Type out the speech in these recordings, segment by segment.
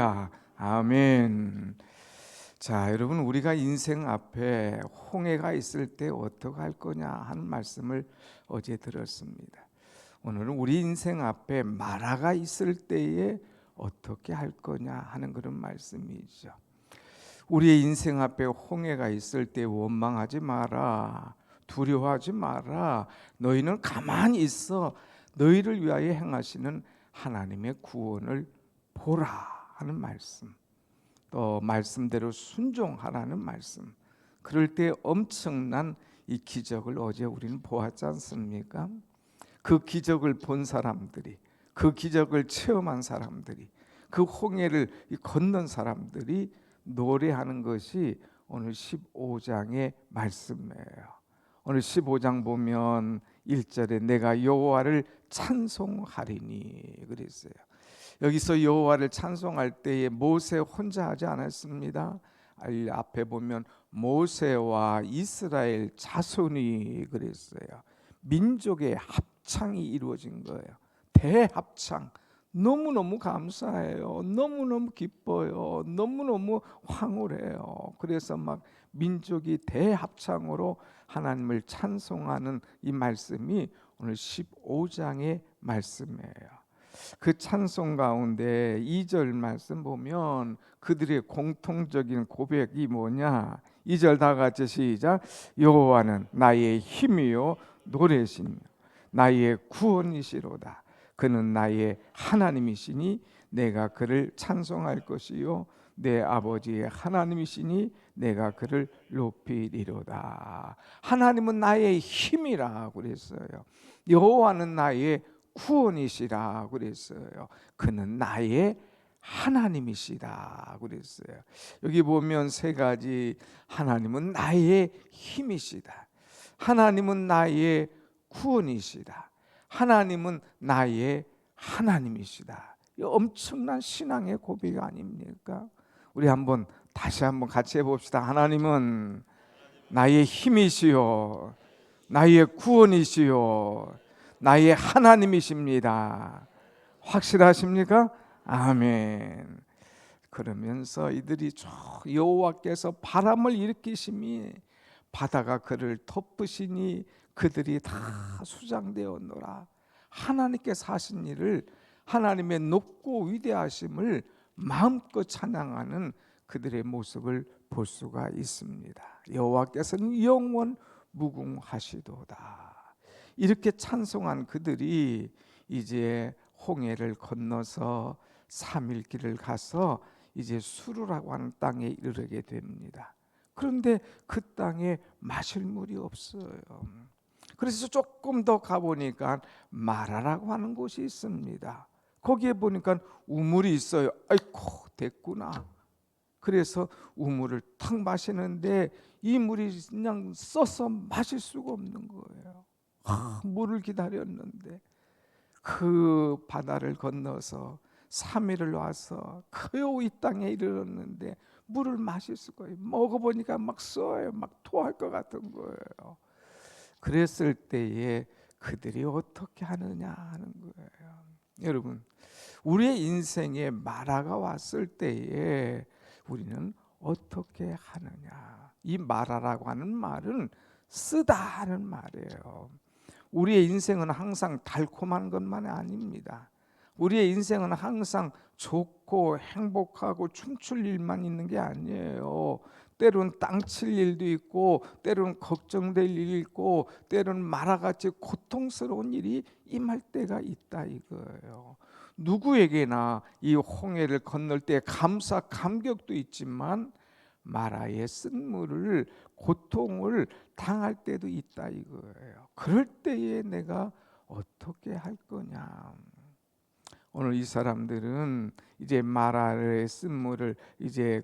할렐루야. 아멘. 자, 여러분, 우리가 인생 앞에 홍해가 있을 때 어떻게 할 거냐 하는 말씀을 어제 들었습니다. 오늘은 우리 인생 앞에 마라가 있을 때에 어떻게 할 거냐 하는 그런 말씀이죠. 우리의 인생 앞에 홍해가 있을 때 원망하지 마라, 두려워하지 마라. 너희는 가만히 있어 너희를 위하여 행하시는 하나님의 구원을 보라 하는 말씀, 또 말씀대로 순종하라는 말씀. 그럴 때 엄청난 이 기적을 어제 우리는 보았지 않습니까? 그 기적을 본 사람들이, 그 기적을 체험한 사람들이, 그 홍해를 건넌 사람들이 노래하는 것이 오늘 15장의 말씀이에요. 오늘 15장 보면 1절에 내가 여호와를 찬송하리니 그랬어요. 여기서 여호와를 찬송할 때에 모세 혼자 하지 않았습니다. 앞에 보면 모세와 이스라엘 자손이 그랬어요. 민족의 합창이 이루어진 거예요. 대합창. 너무너무 감사해요. 너무너무 기뻐요. 너무너무 황홀해요. 그래서 막 민족이 대합창으로 하나님을 찬송하는 이 말씀이 오늘 15장의 말씀이에요. 그 찬송 가운데 2절 말씀 보면 그들의 공통적인 고백이 뭐냐? 2절 다 같이 시작. 여호와는 나의 힘이요 노래시며 나의 구원이시로다. 그는 나의 하나님이시니 내가 그를 찬송할 것이요 내 아버지의 하나님이시니 내가 그를 높이리로다. 하나님은 나의 힘이라 그랬어요. 여호와는 나의 구원이시라 그랬어요. 그는 나의 하나님이시다 그랬어요. 여기 보면 세 가지. 하나님은 나의 힘이시다. 하나님은 나의 구원이시다. 하나님은 나의 하나님이시다. 이 엄청난 신앙의 고백 아닙니까? 우리 다시 한번 같이 해봅시다. 하나님은 나의 힘이시요 나의 구원이시요 나의 하나님이십니다. 확실하십니까? 아멘. 그러면서 이들이 여호와께서 바람을 일으키심이 바다가 그를 덮으시니 그들이 다 수장되었노라. 하나님께서 하신 일을, 하나님의 높고 위대하심을 마음껏 찬양하는 그들의 모습을 볼 수가 있습니다. 여호와께서는 영원 무궁하시도다. 이렇게 찬송한 그들이 이제 홍해를 건너서 3일 길을 가서 이제 수르라고 하는 땅에 이르게 됩니다. 그런데 그 땅에 마실 물이 없어요. 그래서 조금 더 가보니까 마라라고 하는 곳이 있습니다. 거기에 보니까 우물이 있어요. 아이고 됐구나. 그래서 우물을 탁 마시는데 이 물이 그냥 써서 마실 수가 없는 거예요. 물을 기다렸는데 그 바다를 건너서 3일을 와서 그 이 땅에 이르렀는데 물을 마실 수가 없어요. 먹어보니까 막 써요. 막 토할 것 같은 거예요. 그랬을 때에 그들이 어떻게 하느냐 하는 거예요. 여러분, 우리의 인생에 마라가 왔을 때에 우리는 어떻게 하느냐. 이 마라라고 하는 말은 쓰다 하는 말이에요. 우리의 인생은 항상 달콤한 것만이 아닙니다. 우리의 인생은 항상 좋고 행복하고 춤출 일만 있는 게 아니에요. 때론 땅칠 일도 있고, 때론 걱정될 일이 있고, 때론 마라같이 고통스러운 일이 임할 때가 있다 이거예요. 누구에게나 이 홍해를 건널 때 감사 감격도 있지만 마라의 쓴물을, 고통을 당할 때도 있다 이거예요. 그럴 때에 내가 어떻게 할 거냐. 오늘 이 사람들은 이제 마라의 쓴물을 이제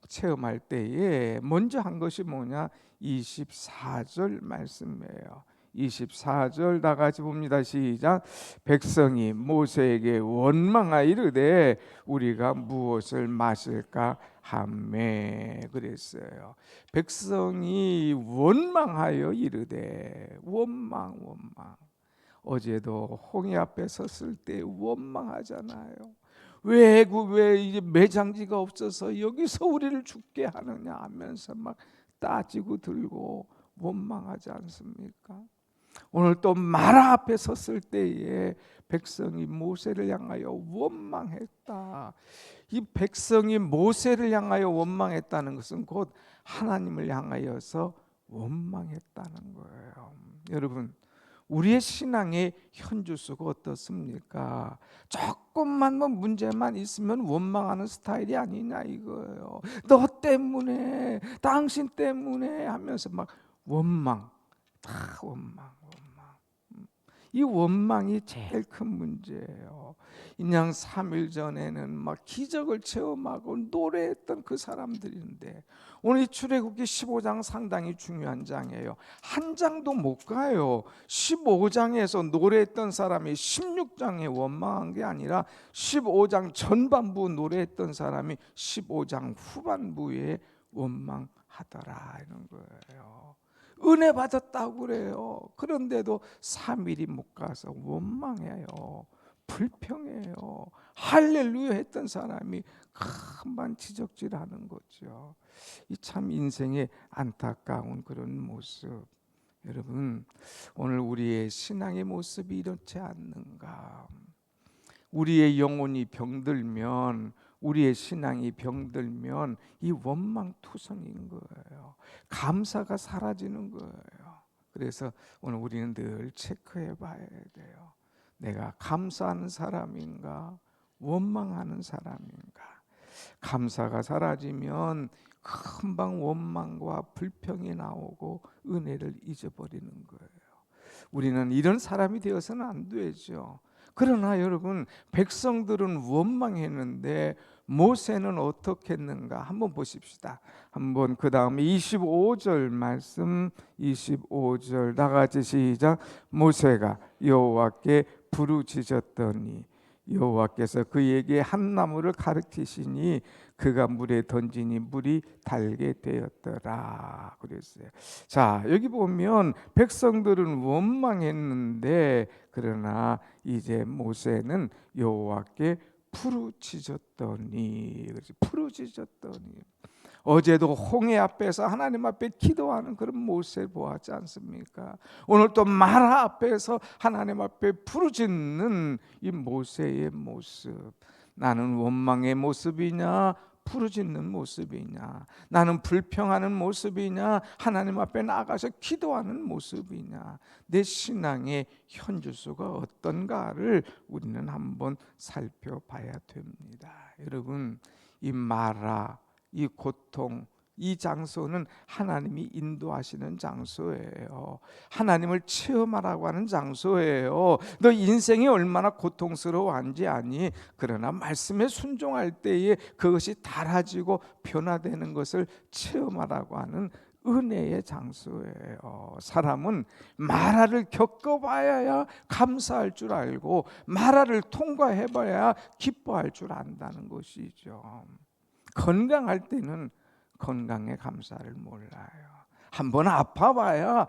체험할 때에 먼저 한 것이 뭐냐? 24절 말씀이에요. 24절 다 같이 봅니다. 시작. 백성이 모세에게 원망하여 이르되 우리가 무엇을 마실까 하매 그랬어요. 백성이 원망하여 이르되, 원망. 어제도 홍해 앞에 섰을 때 원망하잖아요. 왜 이제 매장지가 없어서 여기서 우리를 죽게 하느냐 하면서 막 따지고 들고 원망하지 않습니까? 오늘 또 마라 앞에 섰을 때에 백성이 모세를 향하여 원망했다. 이 백성이 모세를 향하여 원망했다는 것은 곧 하나님을 향하여서 원망했다는 거예요. 여러분, 우리의 신앙의 현주소가 어떻습니까? 조금만 뭐 문제만 있으면 원망하는 스타일이 아니냐 이거예요. 너 때문에, 당신 때문에 하면서 막 원망, 다 원망. 이 원망이 제일 큰 문제예요. 인양 3일 전에는 막 기적을 체험하고 노래했던 그 사람들인데 오늘 이 출애굽기 15장 상당히 중요한 장이에요. 한 장도 못 가요. 15장에서 노래했던 사람이 16장에 원망한 게 아니라 15장 전반부 노래했던 사람이 15장 후반부에 원망하더라 이런 거예요. 은혜 받았다고 그래요. 그런데도 3일이 못 가서 원망해요. 불평해요. 할렐루야 했던 사람이 금방 지적질하는 거죠. 이 참 인생의 안타까운 그런 모습. 여러분, 오늘 우리의 신앙의 모습이 이렇지 않는가? 우리의 영혼이 병들면, 우리의 신앙이 병들면 이 원망투성인 거예요. 감사가 사라지는 거예요. 그래서 오늘 우리는 늘 체크해 봐야 돼요. 내가 감사하는 사람인가? 원망하는 사람인가? 감사가 사라지면 금방 원망과 불평이 나오고 은혜를 잊어버리는 거예요. 우리는 이런 사람이 되어서는 안 되죠. 그러나 여러분, 백성들은 원망했는데 모세는 어떻게 했는가 한번 보십시다. 한번 그 다음에 25절 말씀, 25절 다 같이 시작. 모세가 여호와께 부르짖었더니 여호와께서 그에게 한 나무를 가르치시니 그가 물에 던지니 물이 달게 되었더라 그랬어요. 자, 여기 보면 백성들은 원망했는데 그러나 이제 모세는 여호와께 부르짖었더니, 부르짖었더니 어제도 홍해 앞에서 하나님 앞에 기도하는 그런 모세를 보았지 않습니까? 오늘 또 마라 앞에서 하나님 앞에 부르짖는 이 모세의 모습. 나는 원망의 모습이냐 부르짖는 모습이냐, 나는 불평하는 모습이냐 하나님 앞에 나가서 기도하는 모습이냐, 내 신앙의 현주소가 어떤가를 우리는 한번 살펴봐야 됩니다. 여러분, 이 마라, 이 고통, 이 장소는 하나님이 인도하시는 장소예요. 하나님을 체험하라고 하는 장소예요. 너 인생이 얼마나 고통스러워한지 아니? 그러나 말씀에 순종할 때에 그것이 달아지고 변화되는 것을 체험하라고 하는 은혜의 장소예요. 사람은 마라를 겪어봐야 감사할 줄 알고 마라를 통과해봐야 기뻐할 줄 안다는 것이죠. 건강할 때는 건강의 감사를 몰라요. 한번 아파봐야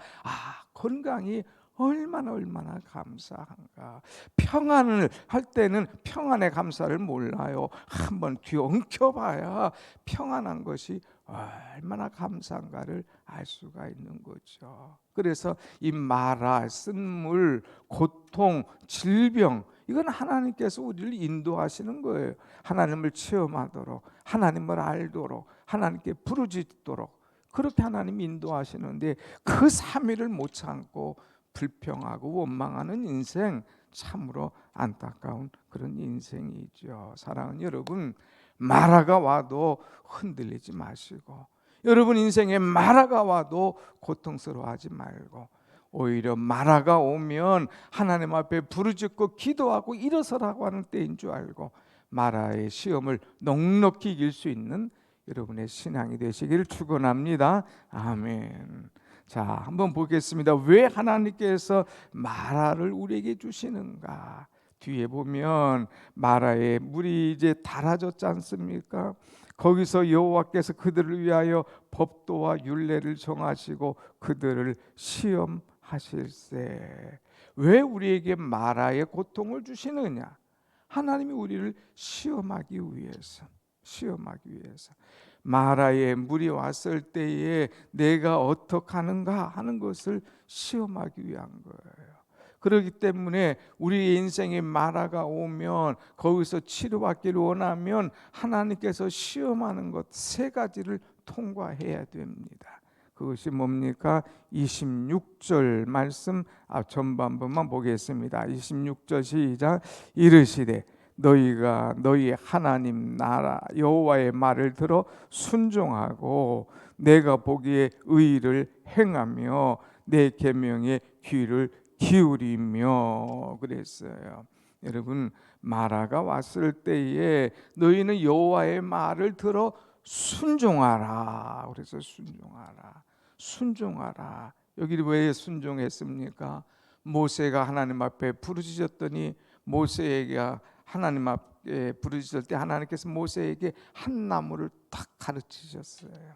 건강이 얼마나 감사한가. 평안을 할 때는 평안의 감사를 몰라요. 한번 뒤엉켜봐야 평안한 것이 얼마나 감사한가를 알 수가 있는 거죠. 그래서 이 마라, 쓴물, 고통, 질병, 이건 하나님께서 우리를 인도하시는 거예요. 하나님을 체험하도록, 하나님을 알도록, 하나님께 부르짖도록 그렇게 하나님이 인도하시는데 그 3일을 못 참고 불평하고 원망하는 인생, 참으로 안타까운 그런 인생이죠. 사랑하는 여러분, 마라가 와도 흔들리지 마시고, 여러분 인생에 마라가 와도 고통스러워하지 말고, 오히려 마라가 오면 하나님 앞에 부르짖고 기도하고 일어서라고 하는 때인 줄 알고 마라의 시험을 넉넉히 이길 수 있는 여러분의 신앙이 되시기를 축원합니다. 아멘. 자, 한번 보겠습니다. 왜 하나님께서 마라를 우리에게 주시는가? 뒤에 보면 마라에 물이 이제 달아졌지 않습니까? 거기서 여호와께서 그들을 위하여 법도와 율례를 정하시고 그들을 시험하실세. 왜 우리에게 마라의 고통을 주시느냐? 하나님이 우리를 시험하기 위해서 마라에 물이 왔을 때에 내가 어떻게 하는가 하는 것을 시험하기 위한 거예요. 그렇기 때문에 우리 인생에 마라가 오면 거기서 치료받기를 원하면 하나님께서 시험하는 것 세 가지를 통과해야 됩니다. 그것이 뭡니까? 26절 말씀 전반부만 보겠습니다. 26절 시작. 이르시되 너희가 너희 하나님 나라 여호와의 말을 들어 순종하고 내가 보기에 의를 행하며 내 계명에 귀를 기울이며 그랬어요. 여러분, 마라가 왔을 때에 너희는 여호와의 말을 들어 순종하라. 그래서 순종하라. 여기 왜 순종했습니까? 모세가 하나님 앞에 부르짖었더니 모세가 하나님 앞에 부르짖을 때 하나님께서 모세에게 한 나무를 딱 가르치셨어요.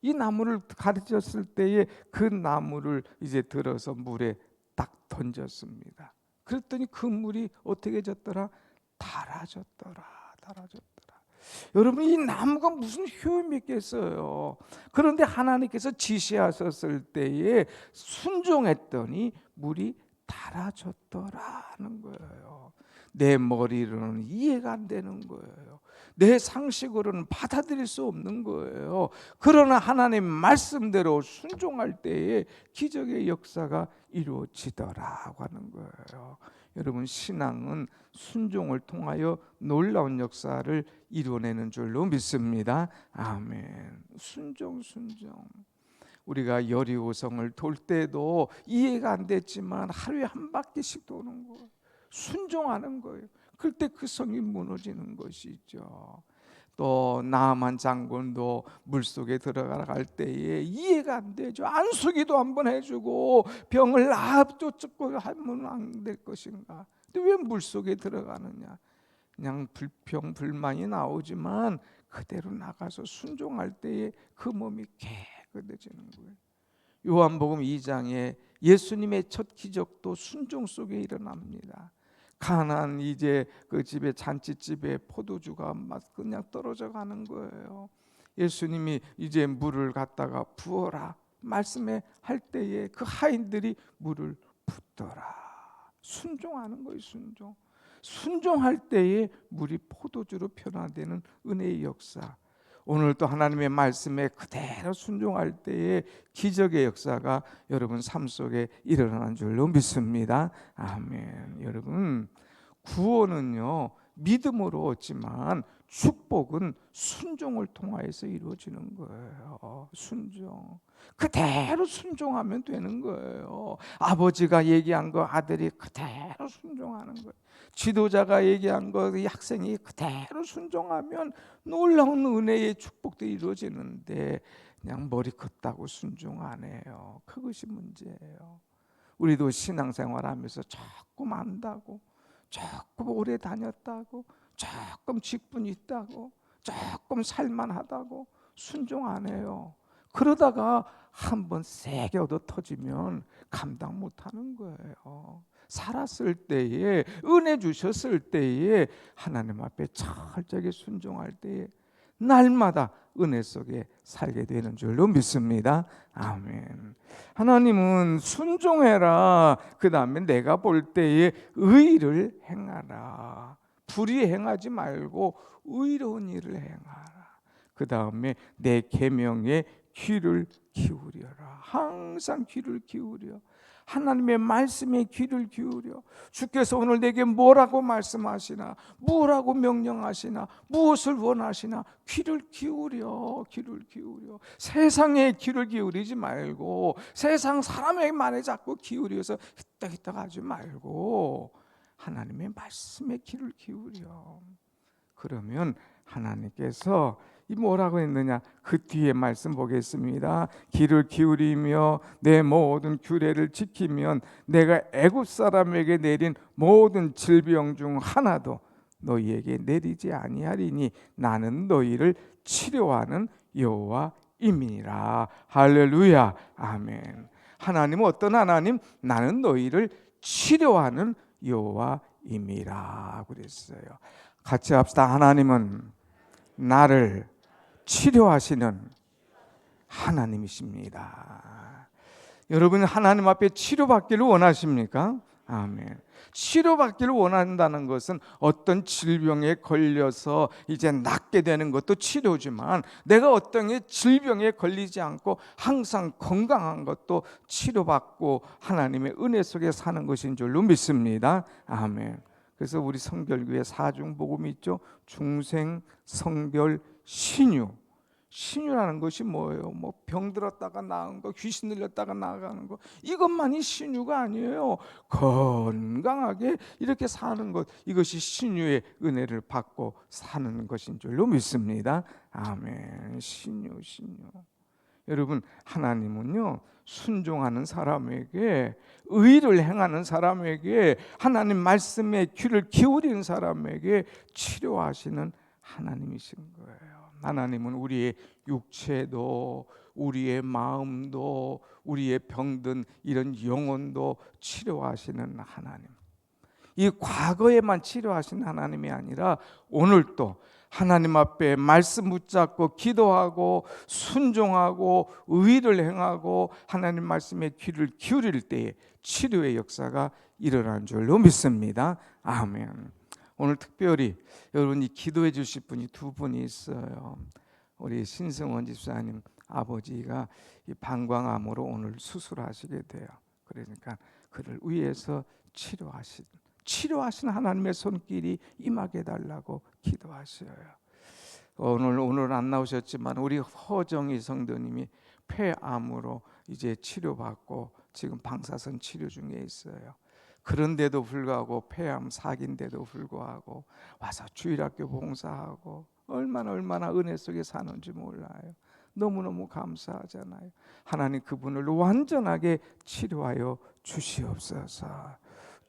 이 나무를 가르쳤을 때에 그 나무를 이제 들어서 물에 딱 던졌습니다. 그랬더니 그 물이 어떻게 졌더라? 달아졌더라. 여러분, 이 나무가 무슨 효험이 있겠어요? 그런데 하나님께서 지시하셨을 때에 순종했더니 물이 달아졌더라는 거예요. 내 머리로는 이해가 안 되는 거예요. 내 상식으로는 받아들일 수 없는 거예요. 그러나 하나님 말씀대로 순종할 때에 기적의 역사가 이루어지더라고 하는 거예요. 여러분, 신앙은 순종을 통하여 놀라운 역사를 이루어내는 줄로 믿습니다. 아멘. 순종. 우리가 여리고성을 돌 때도 이해가 안 됐지만 하루에 한 바퀴씩 도는 거예요. 순종하는 거예요. 그때 그 성이 무너지는 것이죠. 또 나아만 장군도 물속에 들어갈 때에 이해가 안 되죠. 안수기도 한번 해주고 병을 쫓고 하면 안 될 것인가. 근데 왜 물속에 들어가느냐. 그냥 불평불만이 나오지만 그대로 나가서 순종할 때에 그 몸이 깨끗해지는 거예요. 요한복음 2장에 예수님의 첫 기적도 순종 속에 일어납니다. 가나안 이제 그 집에 잔치집에 포도주가 막 그냥 떨어져 가는 거예요. 예수님이 이제 물을 갖다가 부어라 말씀에 할 때에 그 하인들이 물을 붓더라. 순종하는 거예요. 순종할 때에 물이 포도주로 변화되는 은혜의 역사. 오늘 또 하나님의 말씀에 그대로 순종할 때에 기적의 역사가 여러분 삶 속에 일어나는 줄로 믿습니다. 아멘. 여러분, 구원은요 믿음으로 얻지만 축복은 순종을 통하여서 이루어지는 거예요. 순종. 그대로 순종하면 되는 거예요. 아버지가 얘기한 거 아들이 그대로 순종하는 거예요. 지도자가 얘기한 거 학생이 그대로 순종하면 놀라운 은혜의 축복도 이루어지는데 그냥 머리 컸다고 순종 안 해요. 그것이 문제예요. 우리도 신앙생활하면서 조금 안다고, 조금 오래 다녔다고, 조금 직분 있다고, 조금 살만하다고 순종 안 해요. 그러다가 한번 세게 얻어 터지면 감당 못하는 거예요. 살았을 때에 은혜 주셨을 때에 하나님 앞에 철저하게 순종할 때에 날마다 은혜 속에 살게 되는 줄로 믿습니다. 아멘. 하나님은 순종해라. 그 다음에 내가 볼 때에 의를 행하라. 불의 행하지 말고 의로운 일을 행하라. 그 다음에 내 계명에 귀를 기울여라. 항상 귀를 기울여. 하나님의 말씀에 귀를 기울여. 주께서 오늘 내게 뭐라고 말씀하시나, 뭐라고 명령하시나, 무엇을 원하시나 귀를 기울여. 세상에 귀를 기울이지 말고 세상 사람의 말에 자꾸 기울여서 히떡히떡 하지 말고 하나님의 말씀에 귀를 기울여. 그러면 하나님께서 이 뭐라고 했느냐? 그 뒤에 말씀 보겠습니다. 귀를 기울이며 내 모든 규례를 지키면 내가 애굽 사람에게 내린 모든 질병 중 하나도 너희에게 내리지 아니하리니 나는 너희를 치료하는 여호와임이니라. 할렐루야. 아멘. 하나님은 어떤 하나님? 나는 너희를 치료하는 여호와입니다. 임이라 그랬어요. 같이 합시다. 하나님은 나를 치료하시는 하나님이십니다. 여러분 하나님 앞에 치료받기를 원하십니까? 아멘. 치료받기를 원한다는 것은 어떤 질병에 걸려서 이제 낫게 되는 것도 치료지만 내가 어떤 질병에 걸리지 않고 항상 건강한 것도 치료받고 하나님의 은혜 속에 사는 것인 줄로 믿습니다. 아멘. 그래서 우리 성결교회 사중복음이 있죠. 중생, 성결, 신유. 신유라는 것이 뭐예요? 뭐 병들었다가 나은 거, 귀신 들렸다가 나가는 거, 이것만이 신유가 아니에요. 건강하게 이렇게 사는 것, 이것이 신유의 은혜를 받고 사는 것인 줄로 믿습니다. 아멘. 신유. 여러분 하나님은요 순종하는 사람에게, 의를 행하는 사람에게, 하나님 말씀에 귀를 기울이는 사람에게 치료하시는 하나님이신 거예요. 하나님은 우리의 육체도, 우리의 마음도, 우리의 병든 이런 영혼도 치료하시는 하나님. 이 과거에만 치료하시는 하나님이 아니라 오늘도 하나님 앞에 말씀 붙잡고 기도하고 순종하고 의를 행하고 하나님 말씀에 귀를 기울일 때에 치료의 역사가 일어난 줄로 믿습니다. 아멘. 오늘 특별히 여러분이 기도해 주실 분이 두 분이 있어요. 우리 신승원 집사님 아버지가 이 방광암으로 오늘 수술하시게 돼요. 그러니까 그를 위해서 치료하신 하나님의 손길이 임하게 달라고 기도하셔요. 오늘 안 나오셨지만 우리 허정희 성도님이 폐암으로 이제 치료받고 지금 방사선 치료 중에 있어요. 그런데도 불구하고 폐암 사기인데도 불구하고 와서 주일학교 봉사하고 얼마나 은혜 속에 사는지 몰라요. 너무너무 감사하잖아요. 하나님 그분을 완전하게 치료하여 주시옵소서.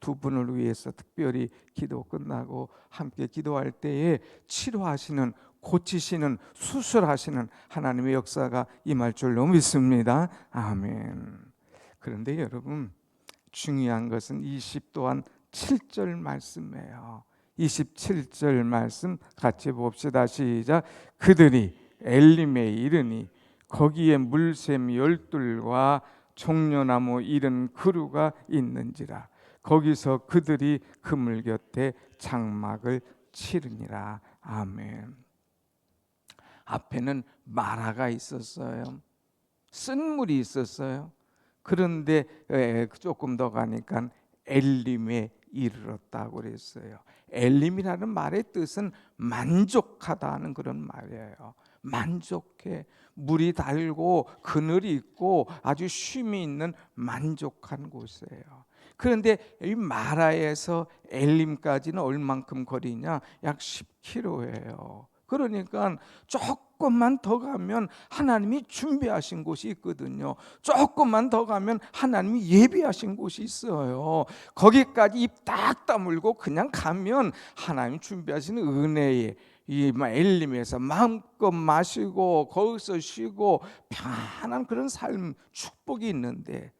두 분을 위해서 특별히 기도 끝나고 함께 기도할 때에 치료하시는, 고치시는, 수술하시는 하나님의 역사가 임할 줄로 믿습니다. 아멘. 그런데 여러분 중요한 것은 20 또한 7절 말씀이에요. 27절 말씀 같이 봅시다. 시작. 그들이 엘림에 이르니 거기에 물샘 12과 종려나무 70그루가 있는지라. 거기서 그들이 그물 곁에 장막을 치르니라. 아멘. 앞에는 마라가 있었어요. 쓴물이 있었어요. 그런데 조금 더 가니까 엘림에 이르렀다고 그랬어요. 엘림이라는 말의 뜻은 만족하다는 그런 말이에요. 만족해. 물이 달고 그늘이 있고 아주 쉼이 있는 만족한 곳이에요. 그런데 이 마라에서 엘림까지는 얼만큼 거리냐? 약 10km예요. 그러니까 조금만 더 가면 하나님이 준비하신 곳이 있거든요. 조금만 더 가면 하나님이 예비하신 곳이 있어요. 거기까지 입 딱 다물고 그냥 가면 하나님 준비하신 은혜의 이 엘림에서 마음껏 마시고 거기서 쉬고 편안한 그런 삶, 축복이 있는데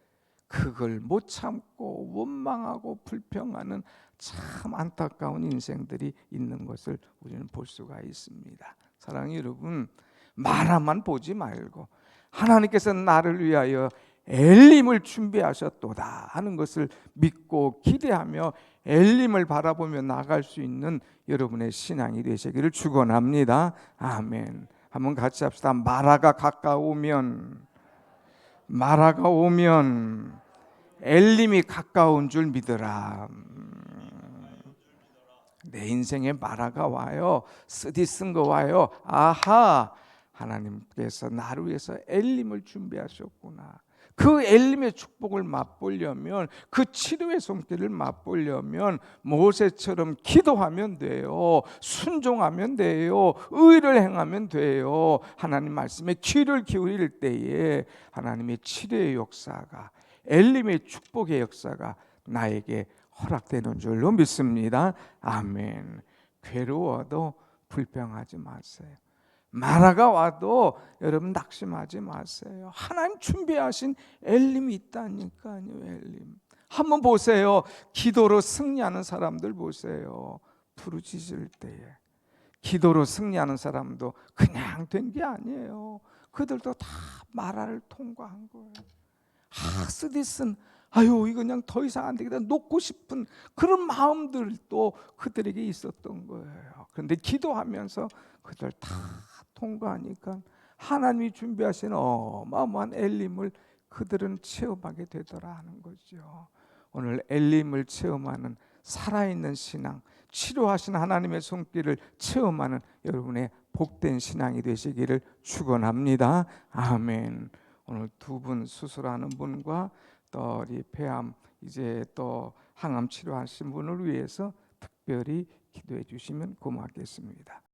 그걸 못 참고 원망하고 불평하는 참 안타까운 인생들이 있는 것을 우리는 볼 수가 있습니다. 사랑하는 여러분, 마라만 보지 말고 하나님께서 나를 위하여 엘림을 준비하셨도다 하는 것을 믿고 기대하며 엘림을 바라보며 나갈 수 있는 여러분의 신앙이 되시기를 축원합니다. 아멘. 한번 같이 합시다. 마라가 오면 엘림이 가까운 줄 믿으라. 내 인생에 마라가 와요. 쓰디쓴 거 와요. 아하, 하나님께서 나를 위해서 엘림을 준비하셨구나. 그 엘림의 축복을 맛보려면, 그 치료의 손길을 맛보려면 모세처럼 기도하면 돼요. 순종하면 돼요. 의를 행하면 돼요. 하나님 말씀에 귀를 기울일 때에 하나님의 치료의 역사가, 엘림의 축복의 역사가 나에게 허락되는 줄로 믿습니다. 아멘. 괴로워도 불평하지 마세요. 마라가 와도 여러분 낙심하지 마세요. 하나님 준비하신 엘림이 있다니까요. 엘림. 한번 보세요. 기도로 승리하는 사람들 보세요. 부르짖을 때에 기도로 승리하는 사람도 그냥 된 게 아니에요. 그들도 다 마라를 통과한 거예요. 스디슨 아유 이거 그냥 더 이상 안 되겠다 놓고 싶은 그런 마음들도 그들에게 있었던 거예요. 그런데 기도하면서 그들 다 통과하니까 하나님이 준비하신 어마어마한 엘림을 그들은 체험하게 되더라 하는 거죠. 오늘 엘림을 체험하는 살아있는 신앙, 치료하신 하나님의 손길을 체험하는 여러분의 복된 신앙이 되시기를 축원합니다. 아멘. 오늘 두 분 수술하는 분과 또 우리 폐암 이제 또 항암 치료하신 분을 위해서 특별히 기도해 주시면 고맙겠습니다.